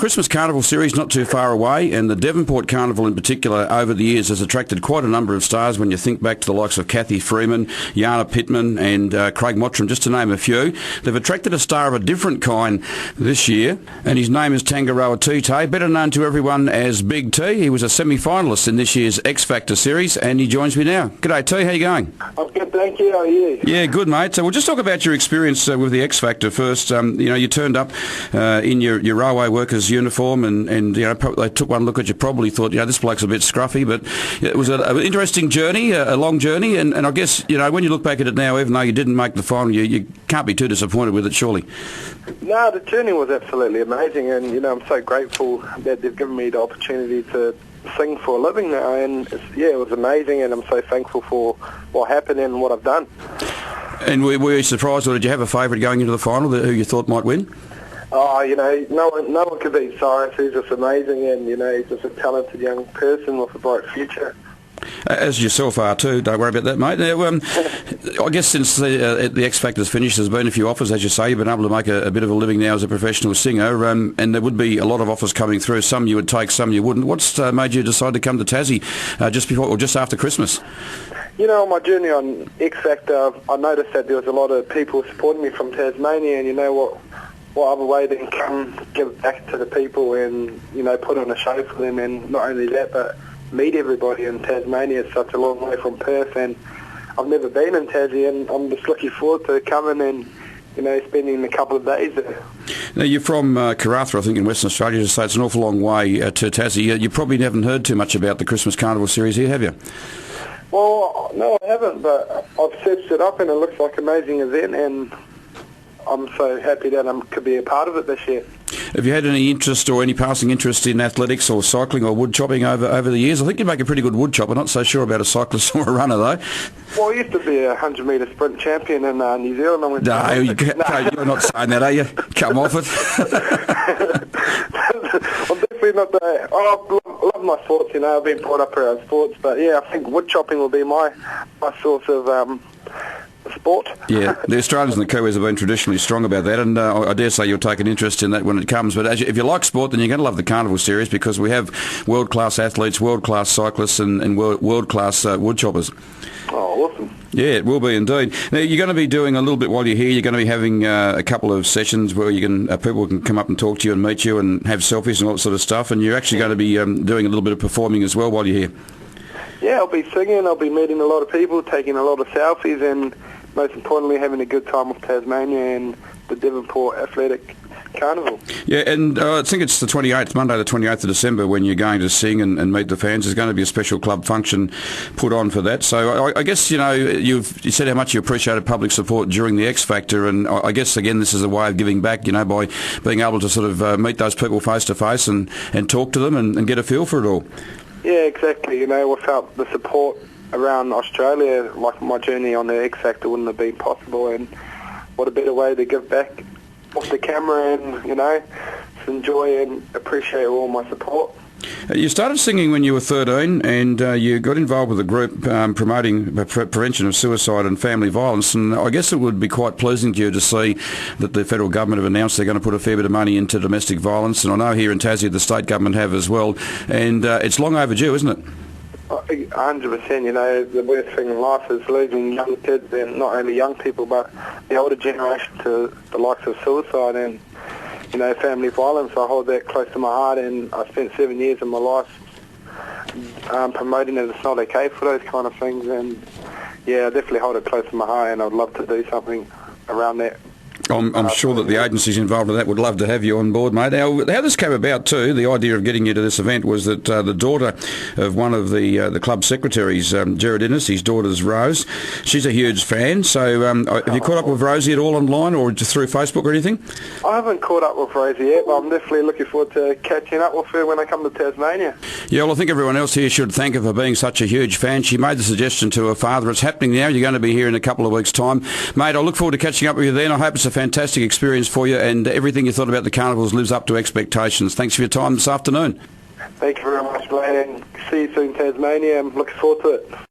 Christmas Carnival series not too far away, and the Devonport Carnival in particular over the years has attracted quite a number of stars when you think back to the likes of Kathy Freeman, Yana Pittman and Craig Mottram, just to name a few. They've attracted a star of a different kind this year, and his name is Tangaroa Tite, better known to everyone as Big T. He was a semi-finalist in this year's X Factor series, and he joins me now. G'day T, how you going? I'm good, thank you. How are you? Yeah, good mate. So we'll just talk about your experience with the X Factor first. You turned up in your railway workers uniform, and they took one look at you, probably thought, this bloke's a bit scruffy, but it was an interesting journey, a long journey, and I guess, when you look back at it now, even though you didn't make the final, you can't be too disappointed with it, surely. No, the journey was absolutely amazing, and I'm so grateful that they've given me the opportunity to sing for a living now, and it was amazing, and I'm so thankful for what happened and what I've done. And were you surprised, or did you have a favourite going into the final who you thought might win? Oh, no one could beat Cyrus. He's just amazing, and he's just a talented young person with a bright future. As yourself are too, don't worry about that, mate. Now, I guess since the X Factor's finished, there's been a few offers, as you say. You've been able to make a bit of a living now as a professional singer, and there would be a lot of offers coming through. Some you would take, some you wouldn't. What's made you decide to come to Tassie just before or just after Christmas? On my journey on X Factor, I noticed that there was a lot of people supporting me from Tasmania, and what other way than come give back to the people and, put on a show for them, and not only that, but meet everybody in Tasmania. It's such a long way from Perth, and I've never been in Tassie, and I'm just looking forward to coming and, spending a couple of days there. Now, you're from Karratha, I think, in Western Australia, so it's an awful long way to Tassie. You probably haven't heard too much about the Christmas Carnival series here, have you? Well, no, I haven't, but I've searched it up, and it looks like an amazing event, and I'm so happy that I could be a part of it this year. Have you had any interest or any passing interest in athletics or cycling or wood chopping over the years? I think you make a pretty good wood chopper. Not so sure about a cyclist or a runner, though. Well, I used to be a 100-metre sprint champion in New Zealand. No, you're not saying that, are you? Come off it. I'm definitely not that. I love my sports, I've been brought up around sports, but I think wood chopping will be my source of sport. Yeah, the Australians and the Kiwis have been traditionally strong about that, and I dare say you'll take an interest in that when it comes. But if you like sport, then you're going to love the Carnival series, because we have world-class athletes, world-class cyclists and world-class wood choppers. Oh, awesome. Yeah, it will be indeed. Now, you're going to be doing a little bit while you're here. You're going to be having a couple of sessions where people can come up and talk to you and meet you and have selfies and all that sort of stuff, and you're actually going to be doing a little bit of performing as well while you're here. Yeah, I'll be singing, I'll be meeting a lot of people, taking a lot of selfies, and most importantly having a good time with Tasmania and the Devonport Athletic Carnival. Yeah, and I think it's the 28th, Monday the 28th of December, when you're going to sing and meet the fans. There's going to be a special club function put on for that. So I guess, you said how much you appreciated public support during the X Factor, and I guess, again, this is a way of giving back, by being able to sort of meet those people face to face and talk to them and get a feel for it all. Yeah, exactly. Without the support around Australia, like my journey on the X Factor wouldn't have been possible, and what a better way to give back off the camera and, to enjoy and appreciate all my support. You started singing when you were 13, and you got involved with a group promoting prevention of suicide and family violence, and I guess it would be quite pleasing to you to see that the federal government have announced they're going to put a fair bit of money into domestic violence, and I know here in Tassie the state government have as well, and it's long overdue, isn't it? 100%. The worst thing in life is losing young kids, and not only young people but the older generation, to the likes of suicide and family violence. I hold that close to my heart, and I spent 7 years of my life promoting that it's not okay for those kind of things, and I definitely hold it close to my heart, and I'd love to do something around that. I'm sure that the agencies involved in that would love to have you on board, mate. Now, how this came about too, the idea of getting you to this event, was that the daughter of one of the club secretaries, Jared Innes, his daughter's Rose, she's a huge fan. So have you caught up with Rosie at all online or through Facebook or anything? I haven't caught up with Rosie yet, but I'm definitely looking forward to catching up with her when I come to Tasmania. Yeah, well, I think everyone else here should thank her for being such a huge fan. She made the suggestion to her father. It's happening now. You're going to be here in a couple of weeks' time. Mate, I look forward to catching up with you then. I hope it's a fantastic experience for you, and everything you thought about the carnivals lives up to expectations. Thanks for your time this afternoon. Thank you very much, mate, and see you soon, Tasmania. I'm looking forward to it.